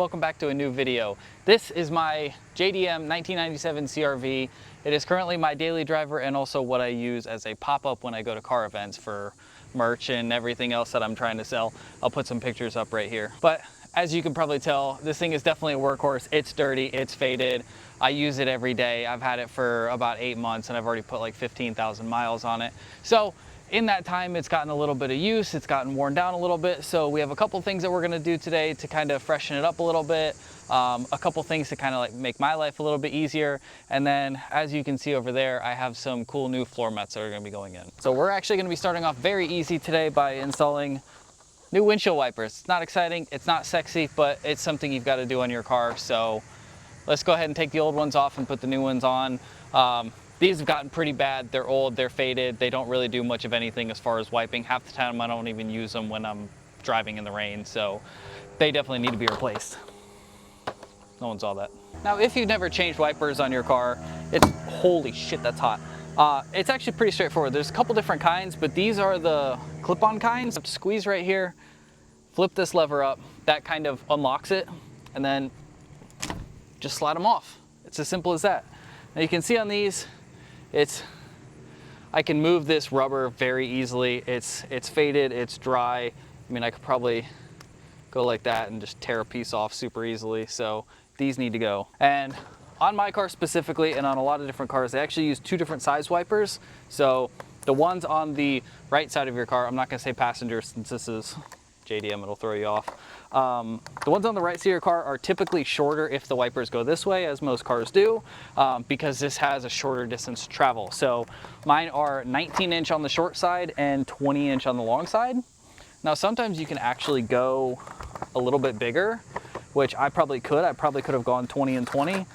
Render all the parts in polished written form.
welcome back to a new video. This is my JDM 1997 CRV. It is currently my daily driver and also what I use as a pop-up when I go to car events for merch and everything else that I'm trying to sell. I'll put some pictures up right here. But as you can probably tell, this thing is definitely a workhorse. It's dirty, it's faded. I use it every day. I've had it for about 8 months and I've already put like 15,000 miles on it. So in that time, it's gotten a little bit of use, it's gotten worn down a little bit. So we have a couple things that we're gonna do today to kind of freshen it up a little bit. A couple things to kind of like make my life a little bit easier. And then as you can see over there, I have some cool new floor mats that are gonna be going in. So we're actually gonna be starting off very easy today by installing new windshield wipers. It's not exciting, it's not sexy, but it's something you've gotta do on your car. So let's go ahead and take the old ones off and put the new ones on. These have gotten pretty bad. They're old, they're faded. They don't really do much of anything as far as wiping. Half the time I don't even use them when I'm driving in the rain. So they definitely need to be replaced. No one saw that. Now, if you've never changed wipers on your car, holy shit, that's hot. It's actually pretty straightforward. There's a couple different kinds, but these are the clip-on kinds. You have to squeeze right here, flip this lever up. That kind of unlocks it, and then just slide them off. It's as simple as that. Now you can see on these, I can move this rubber very easily. It's faded, it's dry. I mean, I could probably go like that and just tear a piece off super easily. So these need to go. And on my car specifically, and on a lot of different cars, they actually use two different size wipers. So the ones on the right side of your car, I'm not gonna say passenger since this is JDM, it'll throw you off. The ones on the right side of your car are typically shorter if the wipers go this way, as most cars do, because this has a shorter distance to travel. So mine are 19-inch on the short side and 20-inch on the long side. Now sometimes you can actually go a little bit bigger, which I probably could. I probably could have gone 20 and 20,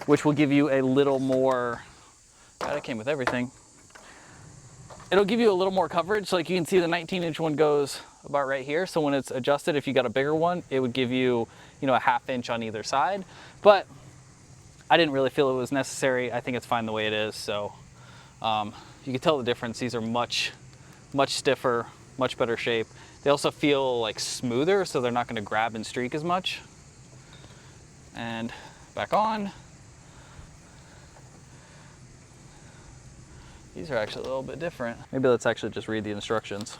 which will give you a little more, that came with everything. It'll give you a little more coverage. So like you can see the 19-inch one goes about right here. So when it's adjusted, if you got a bigger one, it would give you, a ½ inch on either side. But I didn't really feel it was necessary. I think it's fine the way it is. So you can tell the difference. These are much stiffer, much better shape. They also feel like smoother, so they're not gonna grab and streak as much. And back on. These are actually a little bit different. Maybe let's actually just read the instructions.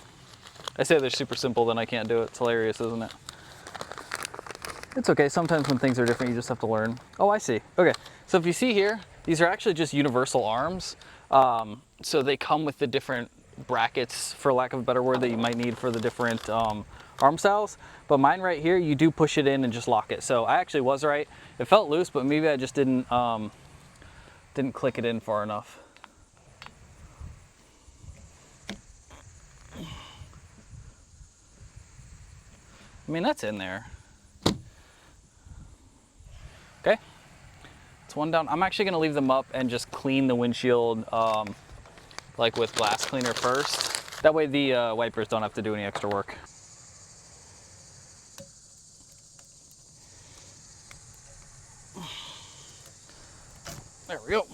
I say they're super simple, then I can't do it. It's hilarious, isn't it? It's okay, sometimes when things are different, you just have to learn. Oh, I see. Okay, so if you see here, these are actually just universal arms. So they come with the different brackets, for lack of a better word, that you might need for the different arm styles. But mine right here, you do push it in and just lock it. So I actually was right. It felt loose, but maybe I just didn't click it in far enough. I mean, that's in there. Okay, it's one down. I'm actually gonna leave them up and just clean the windshield like with glass cleaner first. That way the wipers don't have to do any extra work. There we go.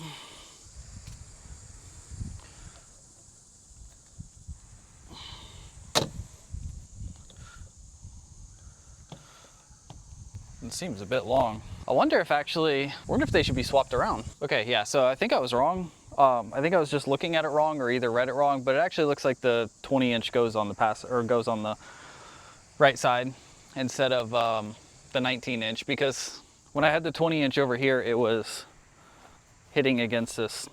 It seems a bit long. I wonder if they should be swapped around. Okay, yeah, so I think I was wrong. I think I was just looking at it wrong or either read it wrong, but it actually looks like the 20-inch goes on the right side instead of the 19-inch, because when I had the 20-inch over here, it was hitting against this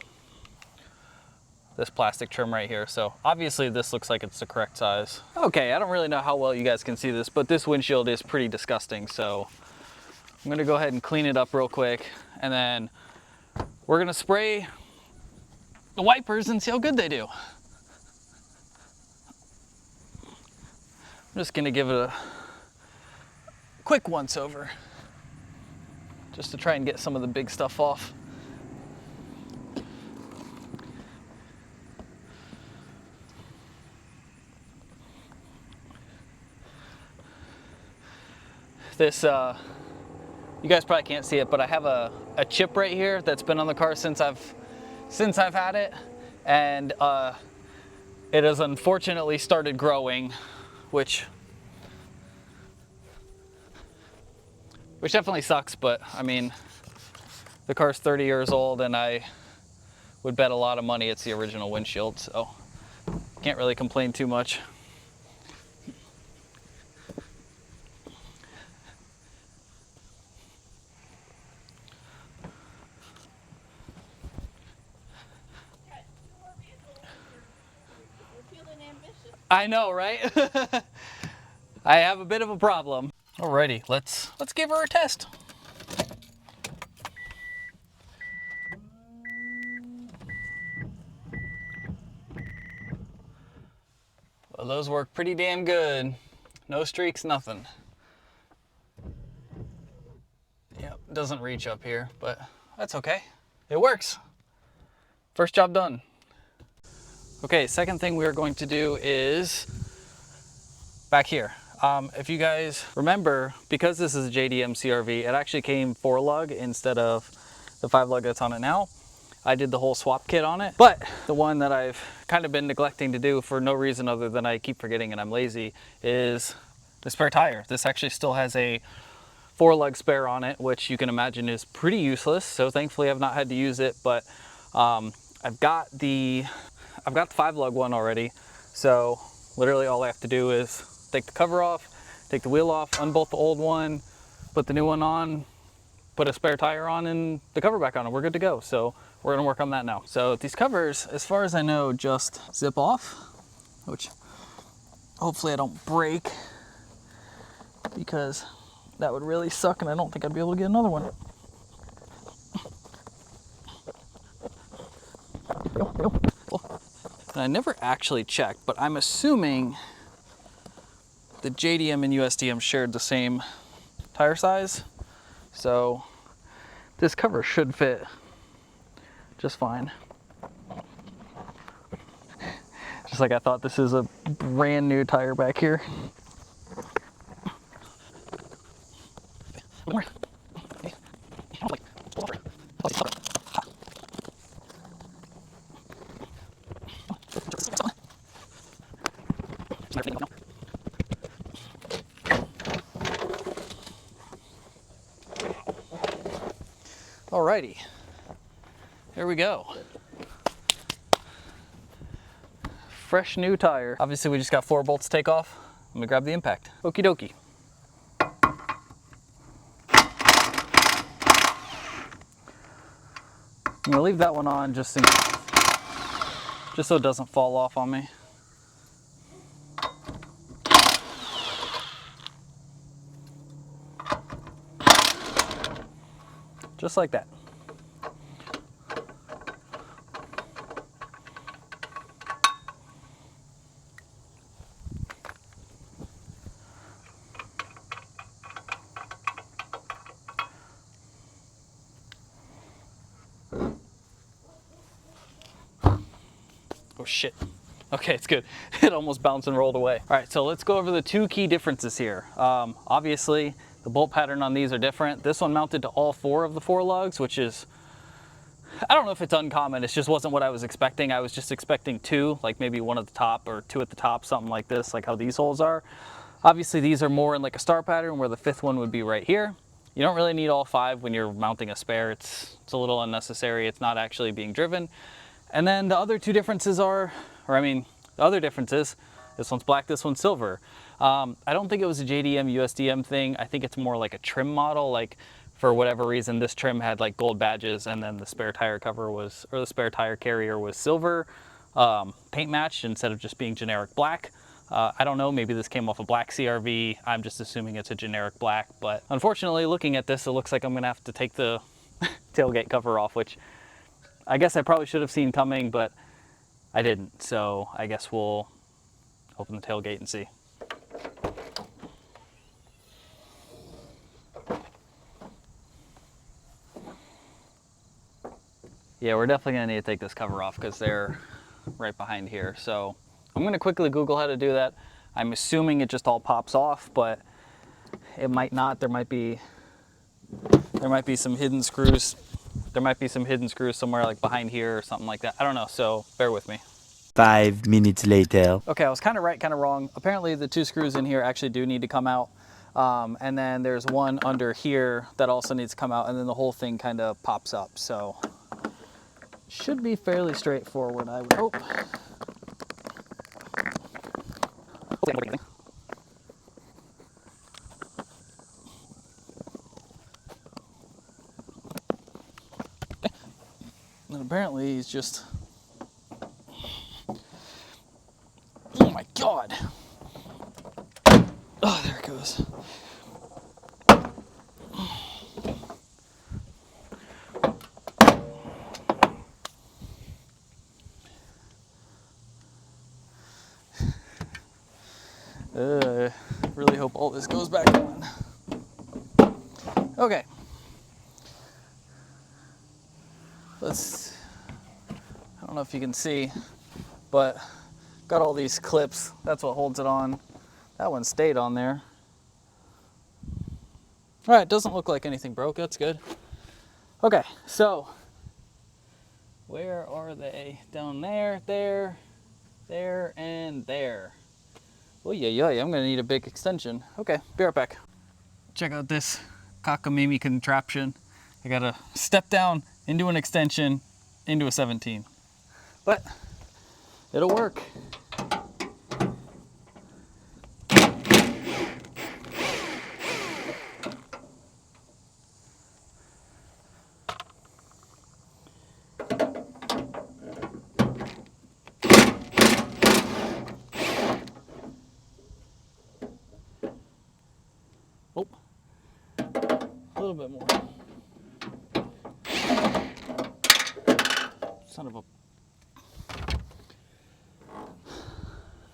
plastic trim right here. So obviously this looks like it's the correct size. Okay, I don't really know how well you guys can see this, but this windshield is pretty disgusting. So I'm gonna go ahead and clean it up real quick, and then we're gonna spray the wipers and see how good they do. I'm just gonna give it a quick once over, just to try and get some of the big stuff off. This, you guys probably can't see it, but I have a chip right here that's been on the car since I've had it, and it has unfortunately started growing, which which definitely sucks, but I mean, the car's 30 years old and I would bet a lot of money it's the original windshield, so can't really complain too much. I know, right? I have a bit of a problem. Alrighty, let's give her a test. Well, those work pretty damn good. No streaks, nothing. Yep, doesn't reach up here, but that's okay. It works. First job done. Okay, second thing we are going to do is back here. If you guys remember, because this is a JDM CRV, it actually came 4-lug instead of the 5-lug that's on it now. I did the whole swap kit on it, but the one that I've kind of been neglecting to do for no reason other than I keep forgetting and I'm lazy is the spare tire. This actually still has a 4-lug spare on it, which you can imagine is pretty useless. So thankfully I've not had to use it, but I've got the 5-lug one already. So literally all I have to do is take the cover off, take the wheel off, unbolt the old one, put the new one on, put a spare tire on and the cover back on and we're good to go. So we're gonna work on that now. So these covers, as far as I know, just zip off, which hopefully I don't break because that would really suck and I don't think I'd be able to get another one. And I never actually checked, but I'm assuming the JDM and USDM shared the same tire size. So this cover should fit just fine. Just like I thought, this is a brand new tire back here. Alrighty, there we go. Fresh new tire. Obviously we just got 4 bolts to take off. Let me grab the impact. Okie dokie. I'm gonna leave that one on just so it doesn't fall off on me. Just like that. Oh shit. Okay, it's good. It almost bounced and rolled away. All right, so let's go over the 2 key differences here. Obviously, the bolt pattern on these are different. This one mounted to all 4 of the 4 lugs, which is, I don't know if it's uncommon. It just wasn't what I was expecting. I was just expecting 2, like maybe 1 at the top or 2 at the top, something like this, like how these holes are. Obviously, these are more in like a star pattern where the 5th one would be right here. You don't really need all 5 when you're mounting a spare. It's a little unnecessary. It's not actually being driven. And then the other 2 differences are, the other difference is, this one's black, this one's silver. I don't think it was a JDM USDM thing. I think it's more like a trim model. Like for whatever reason, this trim had like gold badges and then the spare tire cover was, or the spare tire carrier was silver, paint matched instead of just being generic black. I don't know, maybe this came off a black CRV. I'm just assuming it's a generic black, but unfortunately looking at this, it looks like I'm gonna have to take the tailgate cover off, which I guess I probably should have seen coming, but I didn't. So I guess we'll open the tailgate and see. Yeah, we're definitely gonna need to take this cover off because they're right behind here. So I'm gonna quickly Google how to do that. I'm assuming it just all pops off, but it might not. There might be some hidden screws. There might be some hidden screws somewhere like behind here or something like that. I don't know, so bear with me. 5 minutes later. Okay, I was kind of right, kind of wrong. Apparently the 2 screws in here actually do need to come out. And then there's one under here that also needs to come out, and then the whole thing kind of pops up. So should be fairly straightforward, I would hope. And apparently he's just, oh my God. Oh, there it goes. Really hope all this goes back on. Okay. I don't know if you can see, but got all these clips. That's what holds it on. That one stayed on there. All right, doesn't look like anything broke. That's good. Okay, so where are they? Down there, there, and there. Oh yeah, I'm gonna need a big extension. Okay, be right back. Check out this cockamamie contraption. I gotta step down into an extension into a 17, but it'll work. Oh, a little bit more. Son of a...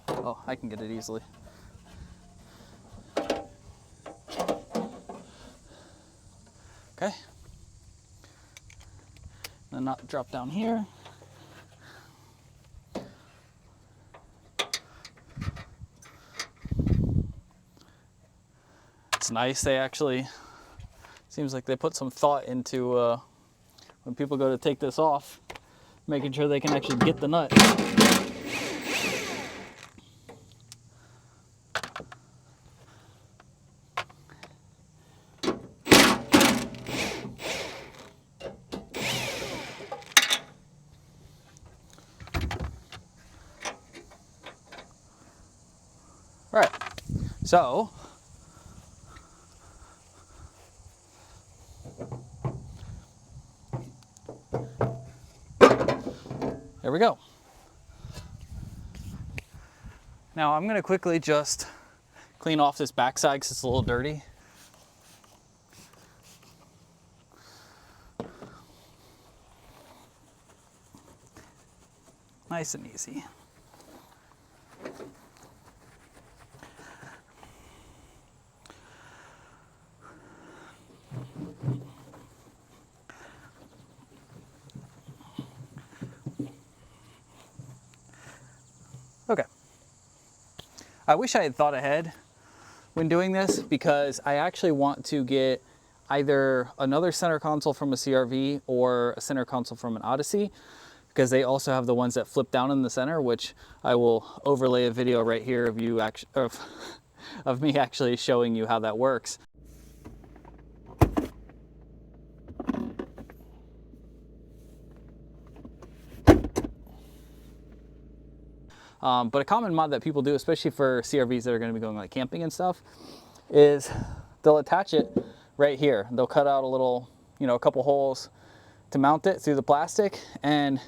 Oh, I can get it easily. Okay. Then not drop down here. It's nice, they actually, seems like they put some thought into when people go to take this off, making sure they can actually get the nut. Right, so there we go. Now I'm gonna quickly just clean off this backside because it's a little dirty. Nice and easy. Okay. I wish I had thought ahead when doing this because I actually want to get either another center console from a CRV or a center console from an Odyssey because they also have the ones that flip down in the center, which I will overlay a video right here of you of me actually showing you how that works. But a common mod that people do, especially for CRVs that are going to be going like camping and stuff, is they'll attach it right here. They'll cut out a little, a couple holes to mount it through the plastic, and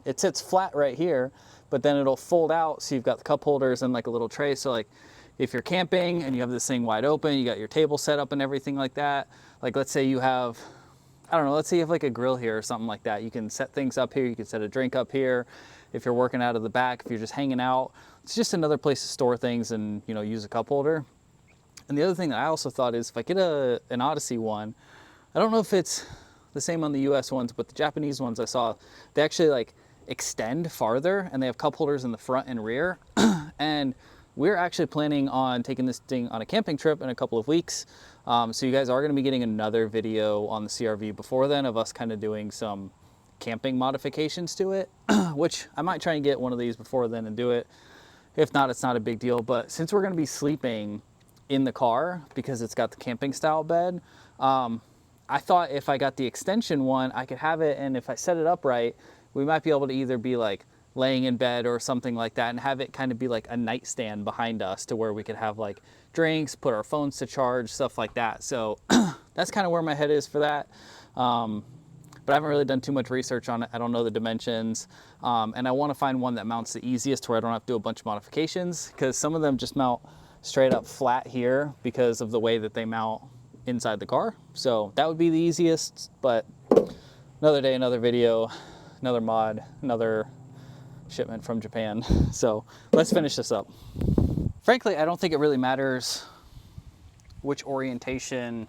it sits flat right here, but then it'll fold out so you've got the cup holders and like a little tray. So like if you're camping and you have this thing wide open, you got your table set up and everything like that. Like let's say you have, I don't know, let's say you have like a grill here or something like that. You can set things up here. You can set a drink up here. If you're working out of the back, if you're just hanging out, it's just another place to store things and, use a cup holder. And the other thing that I also thought is if I get an Odyssey one, I don't know if it's the same on the US ones, but the Japanese ones I saw, they actually like extend farther and they have cup holders in the front and rear. And we're actually planning on taking this thing on a camping trip in a couple of weeks. So you guys are going to be getting another video on the CRV before then of us kind of doing some camping modifications to it, which I might try and get one of these before then and do it. If not, it's not a big deal. But since we're going to be sleeping in the car because it's got the camping style bed. I thought if I got the extension one, I could have it, and if I set it up right, we might be able to either be like laying in bed or something like that and have it kind of be like a nightstand behind us to where we could have like drinks, put our phones to charge, stuff like that. So that's kind of where my head is for that. But I haven't really done too much research on it. I don't know the dimensions. And I want to find one that mounts the easiest where I don't have to do a bunch of modifications, because some of them just mount straight up flat here because of the way that they mount inside the car. So that would be the easiest, but another day, another video, another mod, another shipment from Japan. So let's finish this up. Frankly, I don't think it really matters which orientation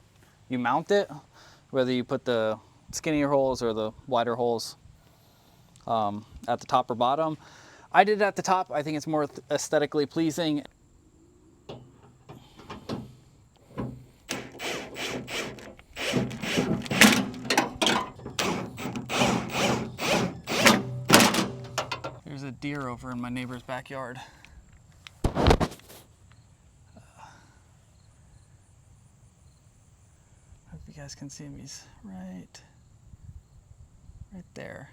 you mount it, whether you put the skinnier holes or the wider holes at the top or bottom. I did it at the top. I think it's more aesthetically pleasing. There's a deer over in my neighbor's backyard. Hope you guys can see him. He's right there.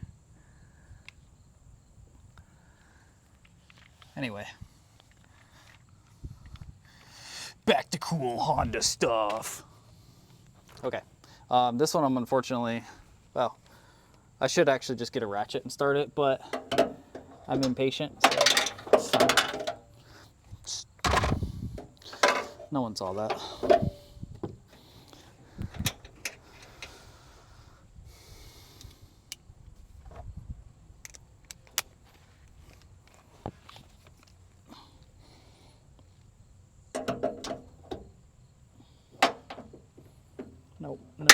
Anyway, back to cool Honda stuff. Okay, this one I'm unfortunately, well, I should actually just get a ratchet and start it, but I'm impatient. So no one saw that. Nope, no.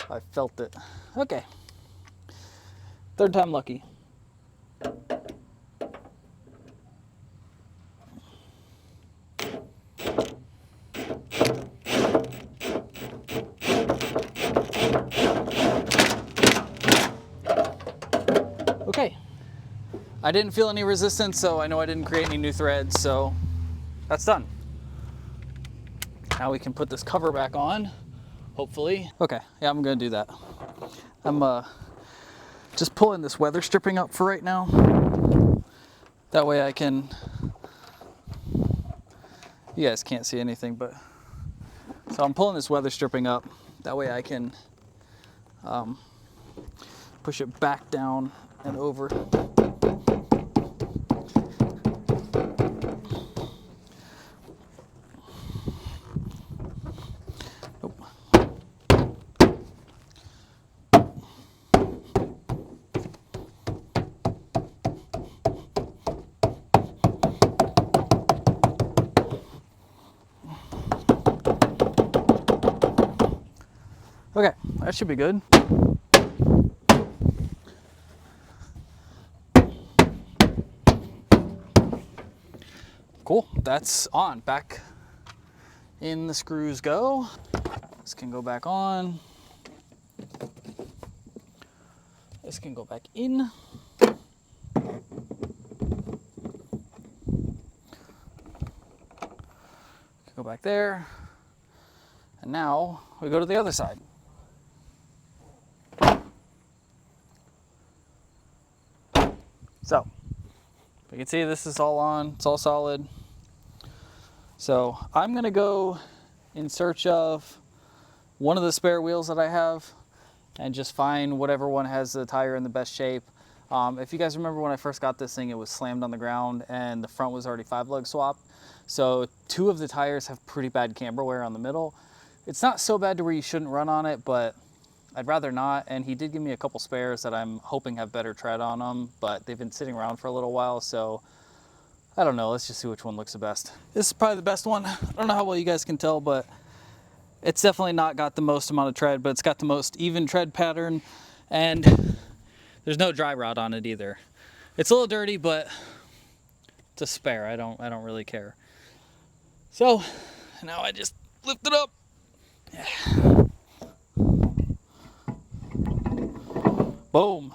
I felt it. Okay. Third time lucky. Okay. I didn't feel any resistance, so I know I didn't create any new threads, so that's done. Now we can put this cover back on, hopefully. Okay, yeah, I'm gonna do that. I'm just pulling this weather stripping up for right now. That way I can, you guys can't see anything, but, so I'm pulling this weather stripping up. That way I can push it back down and over. Okay, that should be good. Cool, that's on. Back in the screws go. This can go back on. This can go back in. Go back there. And now we go to the other side. So, you can see this is all on, it's all solid. So I'm gonna go in search of one of the spare wheels that I have and just find whatever one has the tire in the best shape. If you guys remember when I first got this thing, it was slammed on the ground and the front was already 5-lug swapped. So 2 of the tires have pretty bad camber wear on the middle. It's not so bad to where you shouldn't run on it, but I'd rather not, and he did give me a couple spares that I'm hoping have better tread on them, but they've been sitting around for a little while, so I don't know. Let's just see which one looks the best. This is probably the best one. I don't know how well you guys can tell, but it's definitely not got the most amount of tread, but it's got the most even tread pattern, and there's no dry rot on it either. It's a little dirty, but it's a spare. I don't really care. So now I just lift it up. Yeah. Boom.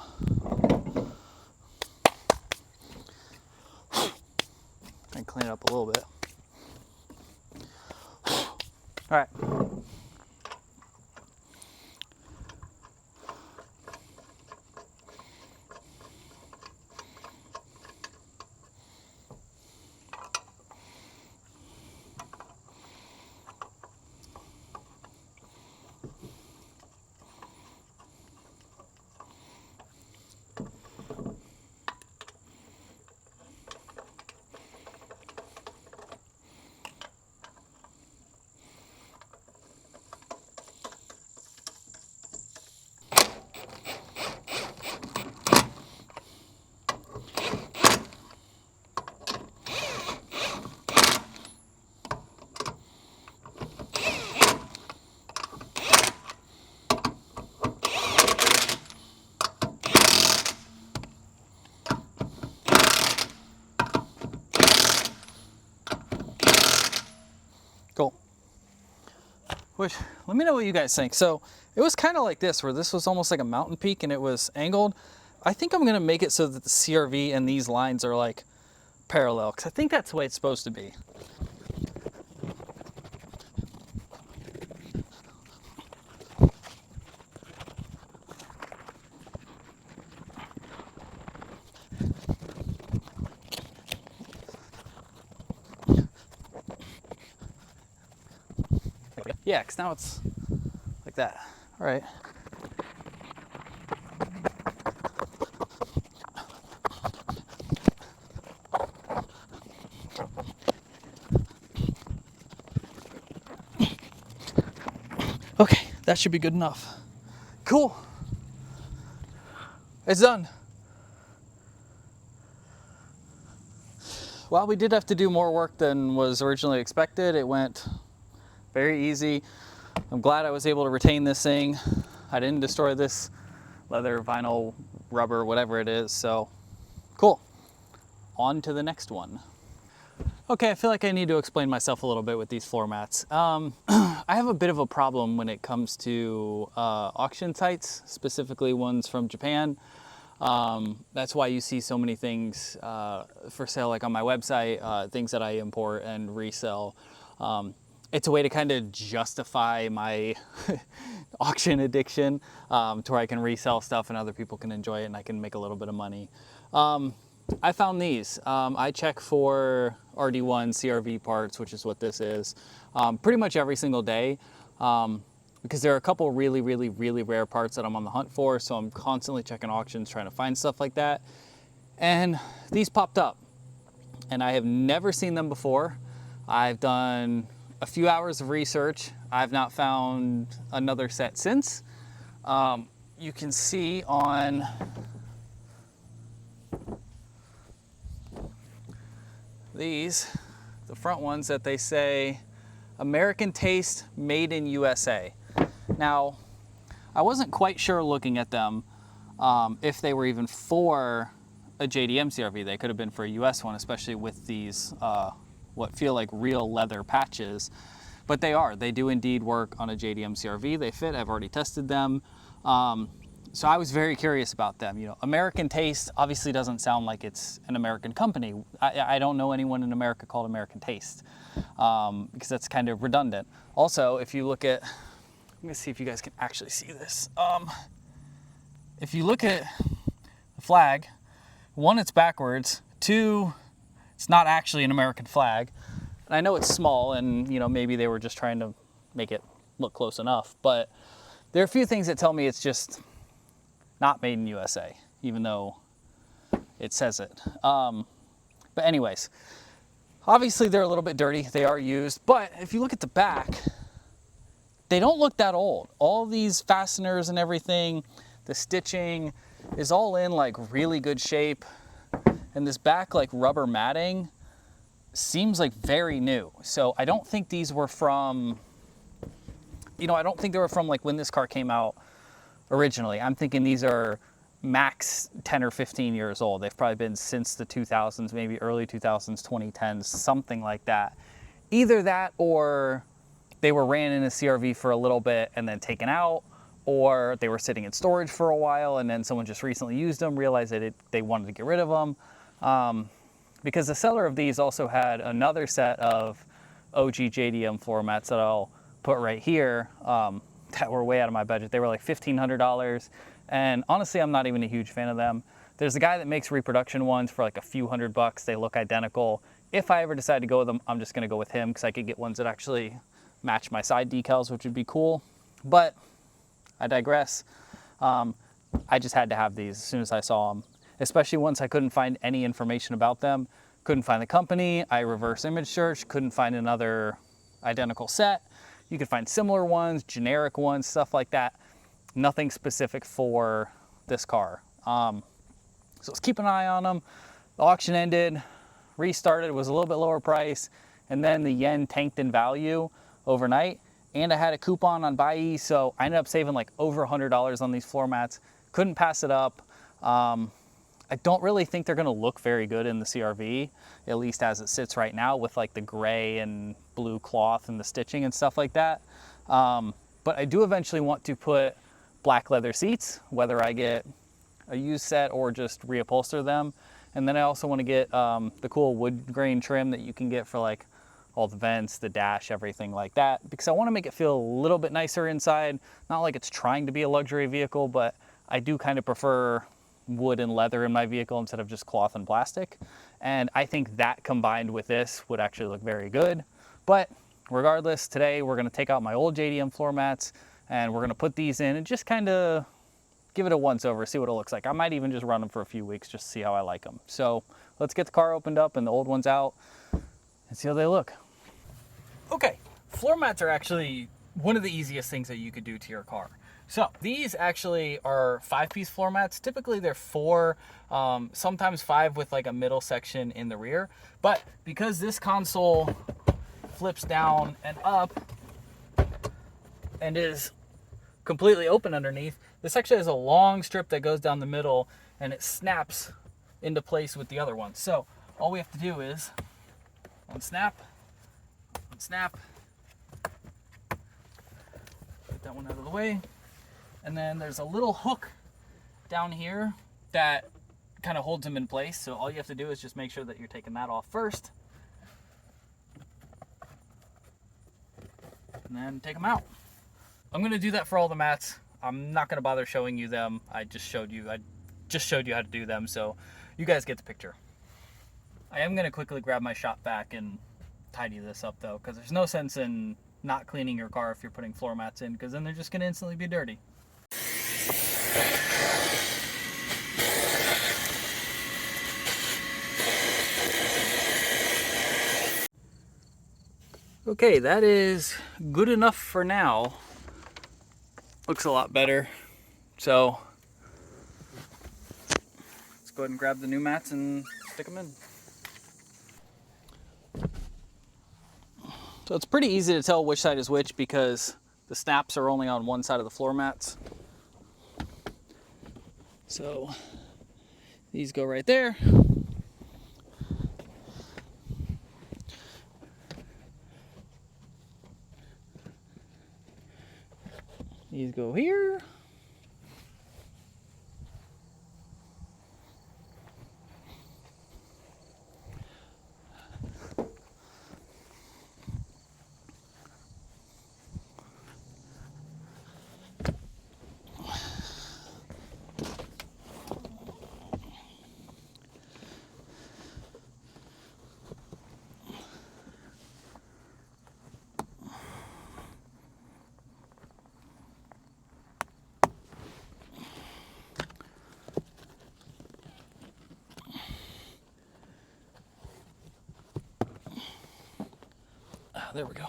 And clean it up a little bit. All right. Cool. Which, let me know what you guys think. So it was kind of like this, where this was almost like a mountain peak and it was angled. I think I'm gonna make it so that the CRV and these lines are like parallel, because I think that's the way it's supposed to be. Yeah, because now it's like that. All right. Okay, that should be good enough. Cool. It's done. Well, we did have to do more work than was originally expected. It went very easy. I'm glad I was able to retain this thing. I didn't destroy this leather, vinyl, rubber, whatever it is. So cool. On to the next one. Okay, I feel like I need to explain myself a little bit with these floor mats. I have a bit of a problem when it comes to auction sites, specifically ones from Japan. That's why you see so many things for sale, like on my website, things that I import and resell. It's a way to kind of justify my auction addiction, to where I can resell stuff and other people can enjoy it and I can make a little bit of money. I found these. I check for RD1 CRV parts, which is what this is, pretty much every single day, because there are a couple really, really, really rare parts that I'm on the hunt for. So I'm constantly checking auctions, trying to find stuff like that. And these popped up and I have never seen them before. I've done a few hours of research. I've not found another set since. You can see on these, the front ones, that they say American taste, made in USA. Now, I wasn't quite sure looking at them if they were even for a JDM CRV. They could have been for a US one, especially with these what feel like real leather patches, but they are. They do indeed work on a JDM CRV. They fit. I've already tested them. So I was very curious about them. You know, American Taste obviously doesn't sound like it's an American company. I don't know anyone in America called American Taste, because that's kind of redundant. Also, if you look at, let me see if you guys can actually see this. If you look at the flag, one, it's backwards. Two, it's not actually an American flag. And I know it's small and, you know, maybe they were just trying to make it look close enough, but there are a few things that tell me it's just not made in USA, even though it says it. But anyways, obviously they're a little bit dirty. They are used, but if you look at the back, they don't look that old. All these fasteners and everything, the stitching is all in like really good shape. And this back like rubber matting seems like very new. So I don't think these were from, you know, I don't think they were from like when this car came out originally. I'm thinking these are max 10 or 15 years old. They've probably been since the 2000s, maybe early 2000s, 2010s, something like that. Either that or they were ran in a CRV for a little bit and then taken out, or they were sitting in storage for a while and then someone just recently used them, realized that they wanted to get rid of them. Because the seller of these also had another set of OG JDM floor mats that I'll put right here that were way out of my budget. They were like $1,500. And honestly, I'm not even a huge fan of them. There's a guy that makes reproduction ones for like a few $100. They look identical. If I ever decide to go with them, I'm just gonna go with him because I could get ones that actually match my side decals, which would be cool. But I digress. I just had to have these as soon as I saw them, especially once I couldn't find any information about them. Couldn't find the company. I reverse image searched, couldn't find another identical set. You could find similar ones, generic ones, stuff like that. Nothing specific for this car. So let's keep an eye on them. The auction ended, restarted, it was a little bit lower price, and then the yen tanked in value overnight. And I had a coupon on Buy, so I ended up saving like over $100 on these floor mats. Couldn't pass it up. I don't really think they're gonna look very good in the CRV, at least as it sits right now with like the gray and blue cloth and the stitching and stuff like that. But I do eventually want to put black leather seats, whether I get a used set or just reupholster them. And then I also want to get the cool wood grain trim that you can get for like all the vents, the dash, everything like that, because I want to make it feel a little bit nicer inside. Not like it's trying to be a luxury vehicle, but I do kind of prefer wood and leather in my vehicle instead of just cloth and plastic. And I think that combined with this would actually look very good. But regardless, today we're going to take out my old JDM floor mats and we're going to put these in and just kind of give it a once over, see what it looks like. I might even just run them for a few weeks just to see how I like them. So let's get the car opened up and the old ones out and see how they look. Okay, floor mats are actually one of the easiest things that you could do to your car. So these actually are 5-piece floor mats. Typically they're 4, sometimes 5 with like a middle section in the rear. But because this console flips down and up and is completely open underneath, this actually has a long strip that goes down the middle and it snaps into place with the other one. So all we have to do is unsnap, unsnap, get that one out of the way. And then there's a little hook down here that kind of holds them in place. So all you have to do is just make sure that you're taking that off first. And then take them out. I'm going to do that for all the mats. I'm not going to bother showing you them. I just showed you how to do them, so you guys get the picture. I am going to quickly grab my shop vac and tidy this up though, because there's no sense in not cleaning your car if you're putting floor mats in, because then they're just going to instantly be dirty. Okay, that is good enough for now. Looks a lot better. So let's go ahead and grab the new mats and stick them in. So it's pretty easy to tell which side is which because the snaps are only on one side of the floor mats. So these go right there. These go here. There we go.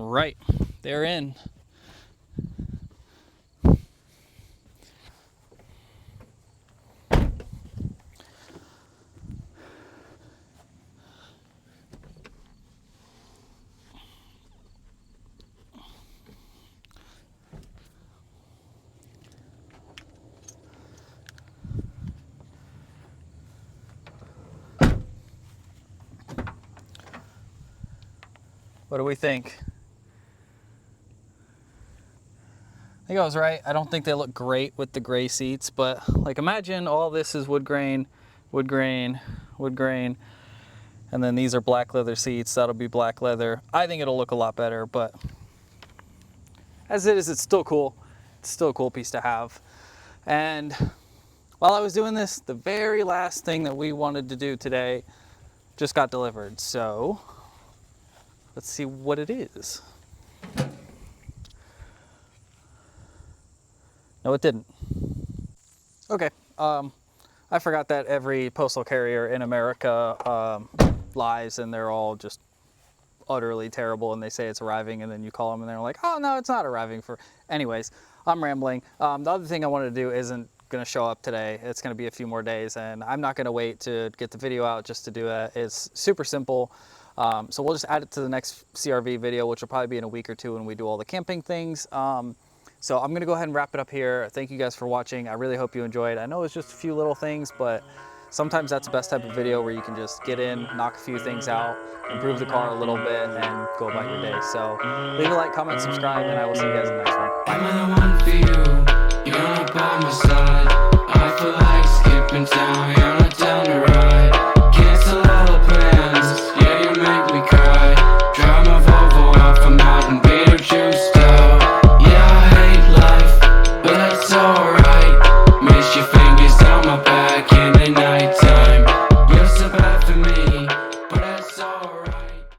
right, they're in. What do we think? I think I was right. I don't think they look great with the gray seats, but like imagine all this is wood grain, wood grain, wood grain, and then these are black leather seats. That'll be black leather. I think it'll look a lot better, but as it is, it's still cool. It's still a cool piece to have. And while I was doing this, the very last thing that we wanted to do today just got delivered. So let's see what it is. No, it didn't. Okay, I forgot that every postal carrier in America lies, and they're all just utterly terrible, and they say it's arriving, and then you call them and they're like, oh no, it's not arriving for... Anyways, I'm rambling. The other thing I wanted to do isn't going to show up today. It's going to be a few more days, and I'm not going to wait to get the video out just to do it. It's super simple. So we'll just add it to the next CRV video, which will probably be in a week or two when we do all the camping things. So I'm going to go ahead and wrap it up here. Thank you guys for watching. I really hope you enjoyed. I know it's just a few little things, but sometimes that's the best type of video where you can just get in, knock a few things out, improve the car a little bit, and go about your day. So leave a like, comment, subscribe, and I will see you guys in the next one. Bye. I'm the one for you. You're by my side.